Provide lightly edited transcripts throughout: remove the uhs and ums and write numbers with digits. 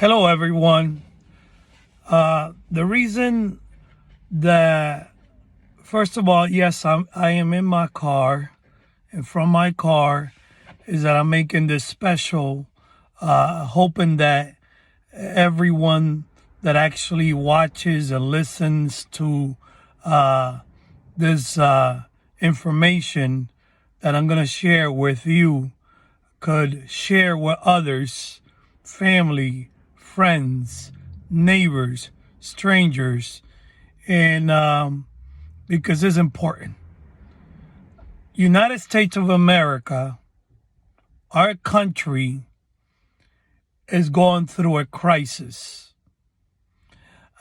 Hello, everyone. The reason that, first of all, yes, I am in my car, and from my car is that I'm making this special, hoping that everyone that actually watches and listens to this information that I'm going to share with you could share with others, family, friends, neighbors, strangers, and because it's important. United States of America, our country, is going through a crisis.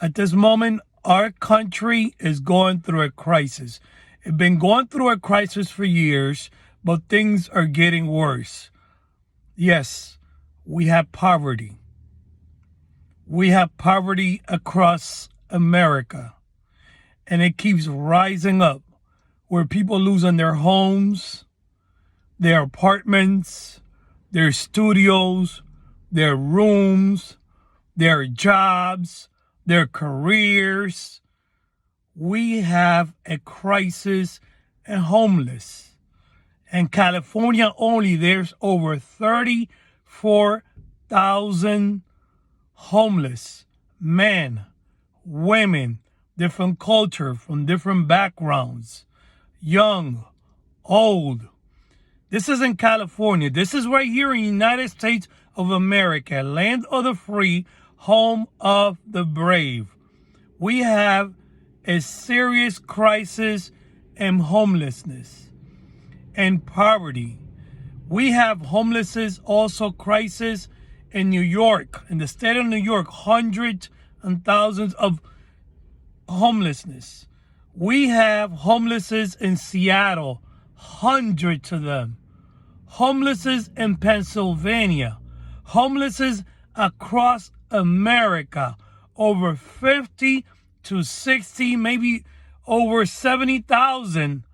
At this moment, our country is going through a crisis. It's been going through a crisis for years, but things are getting worse. Yes, we have poverty. We have poverty across America, and it keeps rising up where people losing their homes, their apartments, their studios, their rooms, their jobs, their careers. We have a crisis in homeless. In California only, there's over 34,000 homeless men, women, different culture, from different backgrounds, young, old. This is in California. This is right here in the United States of America, land of the free, home of the brave. We have a serious crisis in homelessness and poverty. We have homelessness also crisis in New York, in the state of New York, hundreds and thousands of homelessness. We have homelessness in Seattle, hundreds of them. Homelessness in Pennsylvania. Homelessness across America, over 50 to 60, maybe over 70,000,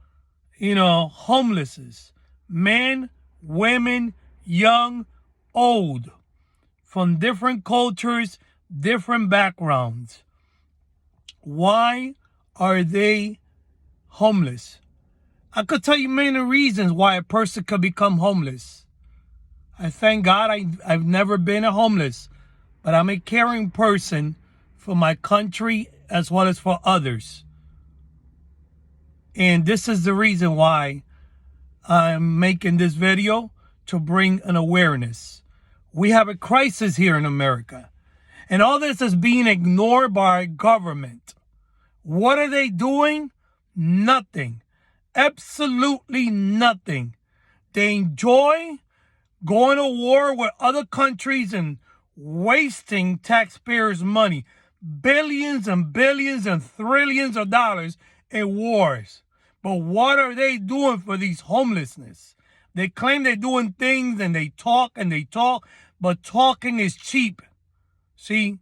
homelesses, men, women, young, old, from different cultures, different backgrounds. Why are they homeless? I could tell you many reasons why a person could become homeless. I thank God I've never been a homeless, but I'm a caring person for my country as well as for others. And this is the reason why I'm making this video, to bring an awareness. We have a crisis here in America, and all this is being ignored by government. What are they doing? Nothing. Absolutely nothing. They enjoy going to war with other countries and wasting taxpayers' money. Billions and billions and trillions of dollars in wars. But what are they doing for these homelessness? They claim they're doing things and they talk, but talking is cheap. See,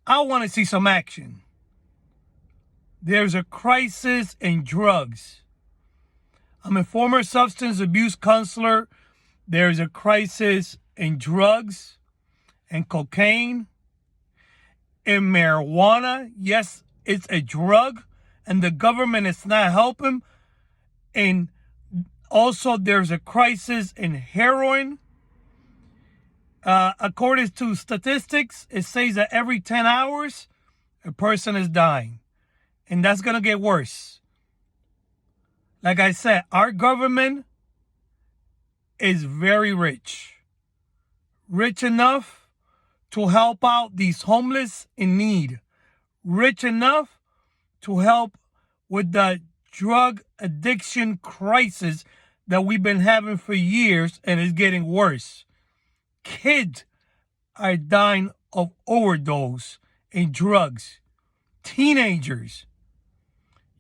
I want to see some action. There's a crisis in drugs. I'm a former substance abuse counselor. There's a crisis in drugs and cocaine, in marijuana. Yes, it's a drug, and the government is not helping. And also, there's a crisis in heroin. According to statistics, it says that every 10 hours, a person is dying. And that's going to get worse. Like I said, our government is very rich. Rich enough to help out these homeless in need. Rich enough to help with the drug addiction crisis that we've been having for years, and it's getting worse. Kids are dying of overdose in drugs. Teenagers.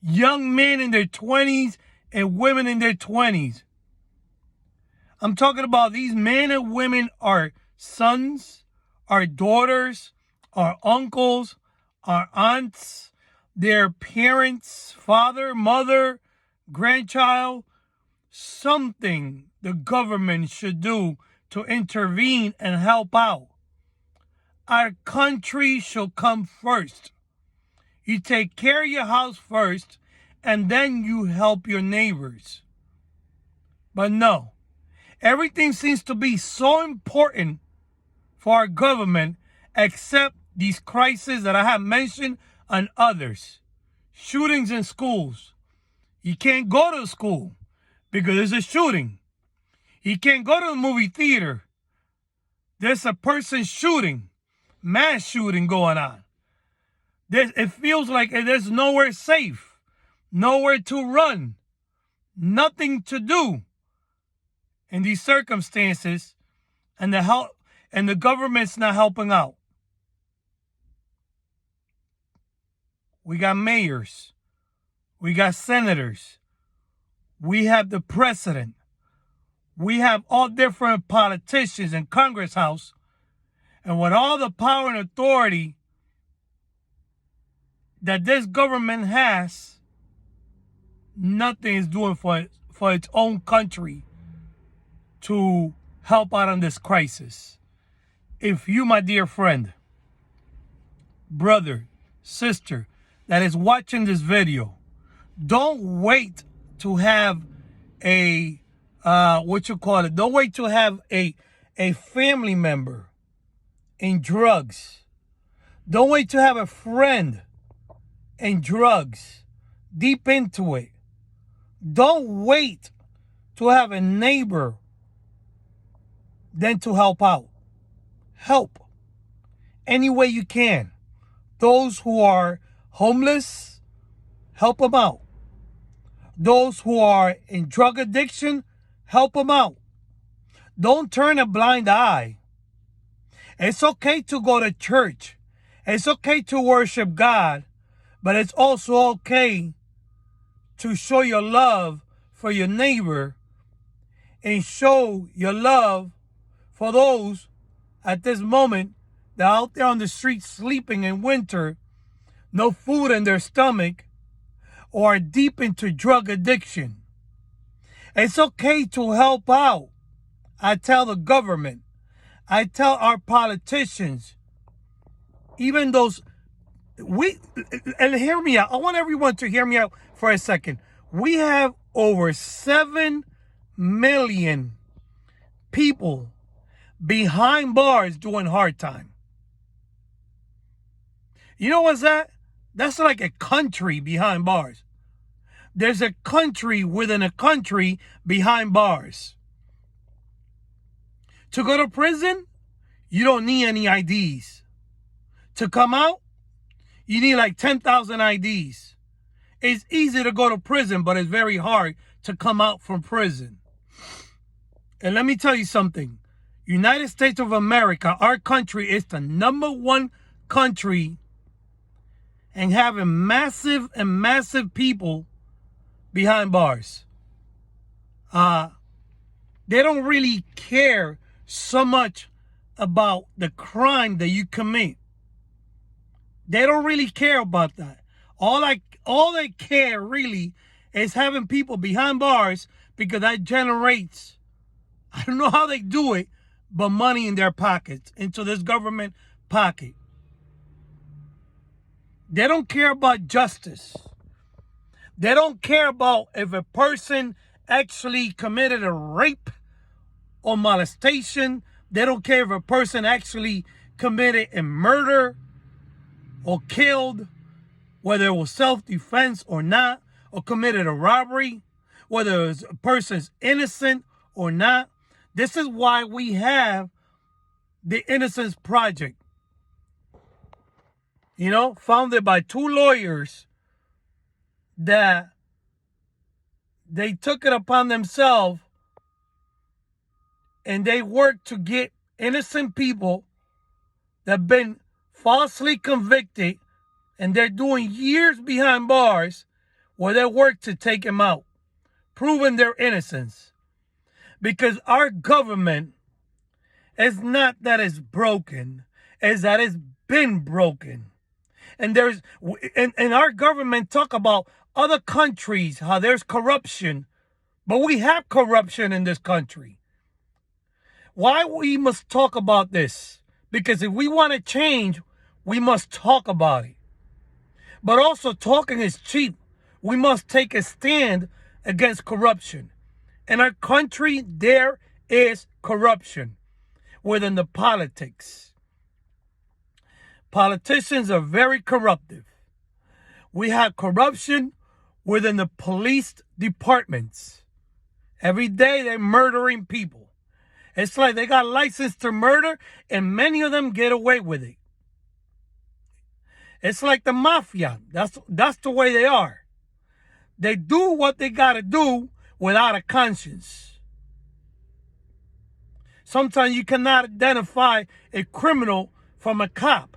Young men in their 20s and women in their 20s. I'm talking about these men and women are sons, our daughters, our uncles, our aunts, their parents, father, mother, grandchild. Something the government should do to intervene and help out. our country should come first. You take care of your house first, and then you help your neighbors. But no, everything seems to be so important for our government, except these crises that I have mentioned and others. Shootings in schools. You can't go to school because there's a shooting. You can't go to the movie theater. There's a person shooting, mass shooting going on. It feels like there's nowhere safe, nowhere to run, nothing to do in these circumstances, and the government's not helping out. We got mayors, we got senators, we have the president, we have all different politicians in Congress House, and with all the power and authority that this government has, nothing is doing for its own country to help out on this crisis. If you, my dear friend, brother, sister, that is watching this video, don't wait to have a don't wait to have a family member in drugs. Don't wait to have a friend in drugs, deep into it. Don't wait to have a neighbor then to help out. Help any way you can. Those who are homeless, help them out. Those who are in drug addiction, help them out. Don't turn a blind eye. It's okay to go to church. It's okay to worship God, but it's also okay to show your love for your neighbor and show your love for those at this moment that are out there on the street sleeping in winter, no food in their stomach, or are deep into drug addiction. It's okay to help out. I tell the government, I tell our politicians, even those, and hear me out. I want everyone to hear me out for a second. We have over 7 million people behind bars doing hard time. You know what's that? That's like a country behind bars. There's a country within a country behind bars. To go to prison, you don't need any IDs. To come out, you need like 10,000 IDs. It's easy to go to prison, but it's very hard to come out from prison. And let me tell you something. United States of America, our country, is the #1 country and having massive people behind bars. They don't really care so much about the crime that you commit. They don't really care about that. All they care really is having people behind bars, because that generates, I don't know how they do it, but money in their pockets, into this government pocket. They don't care about justice. They don't care about if a person actually committed a rape or molestation. They don't care if a person actually committed a murder or killed, whether it was self-defense or not, or committed a robbery, whether a person's innocent or not. This is why we have the Innocence Project, founded by 2 lawyers that they took it upon themselves and they worked to get innocent people that have been falsely convicted, and they're doing years behind bars where they work to take them out, proving their innocence. Because our government is not that it's broken, it's that it's been broken. And our government talk about other countries, how there's corruption, but we have corruption in this country. Why we must talk about this? Because if we want to change, we must talk about it. But also, talking is cheap. We must take a stand against corruption. In our country, there is corruption within the politics. Politicians are very corruptive. We have corruption within the police departments. Every day they're murdering people. It's like they got license to murder, and many of them get away with it. It's like the mafia. That's the way they are. They do what they got to do without a conscience. Sometimes you cannot identify a criminal from a cop.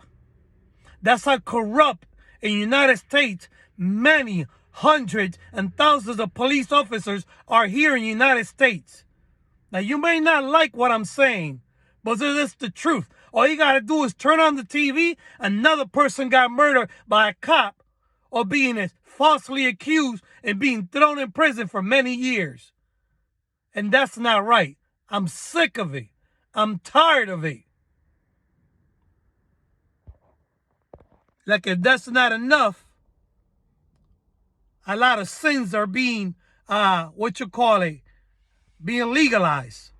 That's how corrupt in the United States many hundreds and thousands of police officers are here in the United States. Now, you may not like what I'm saying, but this is the truth. All you got to do is turn on the TV, another person got murdered by a cop or being falsely accused and being thrown in prison for many years. And that's not right. I'm sick of it. I'm tired of it. Like, if that's not enough, a lot of sins are being, being legalized.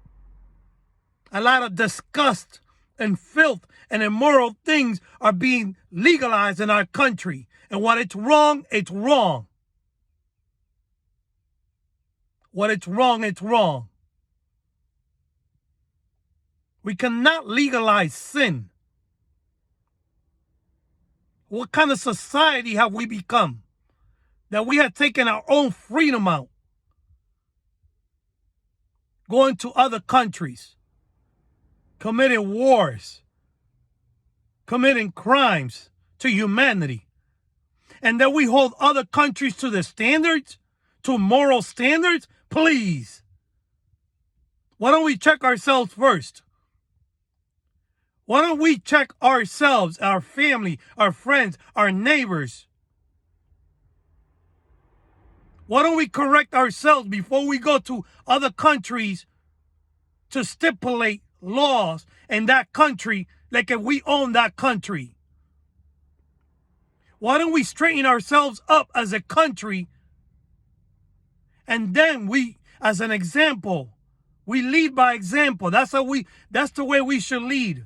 A lot of disgust and filth and immoral things are being legalized in our country. And when it's wrong, it's wrong. When it's wrong, it's wrong. We cannot legalize sin. What kind of society have we become? That we have taken our own freedom out. Going to other countries. Committing wars. Committing crimes to humanity. And that we hold other countries to the standards, to moral standards? Please. Why don't we check ourselves first? Why don't we check ourselves, our family, our friends, our neighbors? Why don't we correct ourselves before we go to other countries to stipulate laws in that country like if we own that country? Why don't we straighten ourselves up as a country, and then we, as an example, we lead by example. That's the way we should lead.